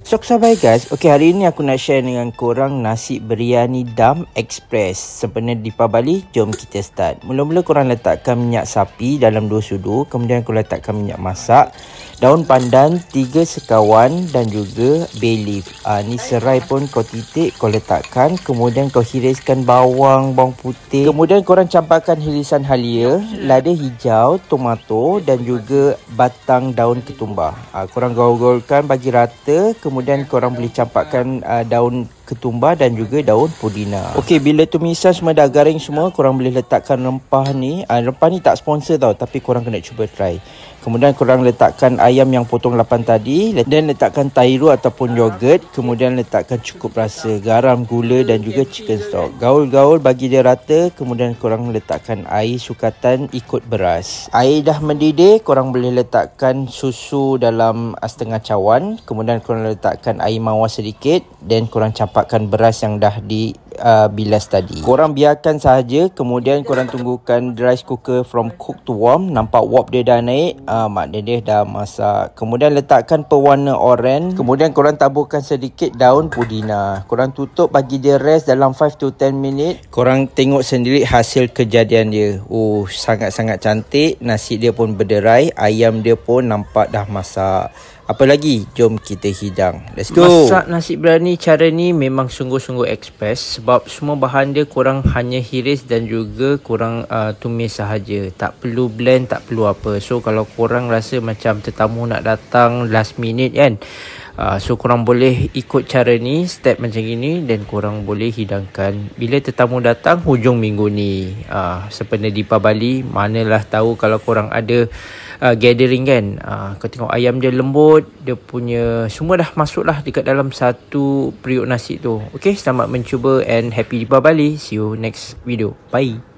So sahabat guys, okay, hari ni aku nak share dengan korang nasi biryani dam express sempena Deepavali. Jom kita start. Mula-mula korang letakkan minyak sapi dalam 2 sudu, kemudian korang letakkan minyak masak, daun pandan 3 sekawan dan juga bay leaf. Ni serai pun kau titik, kau letakkan, kemudian kau hiriskan bawang putih, kemudian korang campurkan hirisan halia, lada hijau, tomato dan juga batang daun ketumbar. Korang gaul-gaulkan bagi rata, kemudian korang boleh campurkan daun ketumbar dan juga daun pudina. Okey, bila tumisan semua dah garing semua, korang boleh letakkan rempah ni. Rempah ni tak sponsor tau, tapi korang kena cuba try. Kemudian korang letakkan ayam yang potong 8 tadi, dan letakkan tairu ataupun yogurt, kemudian letakkan cukup rasa garam, gula dan juga chicken stock. Gaul-gaul bagi dia rata, kemudian korang letakkan air sukatan ikut beras. Air dah mendidih, korang boleh letakkan susu dalam setengah cawan, kemudian korang letakkan air mawar sedikit, dan korang campurkan beras yang dah bilas tadi. Korang biarkan sahaja, kemudian korang tunggukan rice cooker from cook to warm. Nampak wap dia dah naik, maknanya dia dah masak. Kemudian letakkan pewarna oren, kemudian korang taburkan sedikit daun pudina. Korang tutup bagi dia rest dalam 5 to 10 minit. Korang tengok sendiri hasil kejadian dia. Sangat-sangat cantik. Nasi dia pun berderai, ayam dia pun nampak dah masak. Apa lagi? Jom kita hidang. Let's go. Masak nasi biryani cara ni memang sungguh-sungguh express, sebab semua bahan dia korang hanya hiris dan juga korang tumis sahaja. Tak perlu blend, tak perlu apa. So kalau korang rasa macam tetamu nak datang last minute kan, so korang boleh ikut cara ni, step macam gini, dan korang boleh hidangkan bila tetamu datang hujung minggu ni. Sempena Deepavali, manalah tahu kalau korang ada gathering kan. Kau tengok ayam dia lembut, dia punya semua dah masuk lah dekat dalam satu periuk nasi tu. Okay, selamat mencuba and happy Deepavali. See you next video. Bye.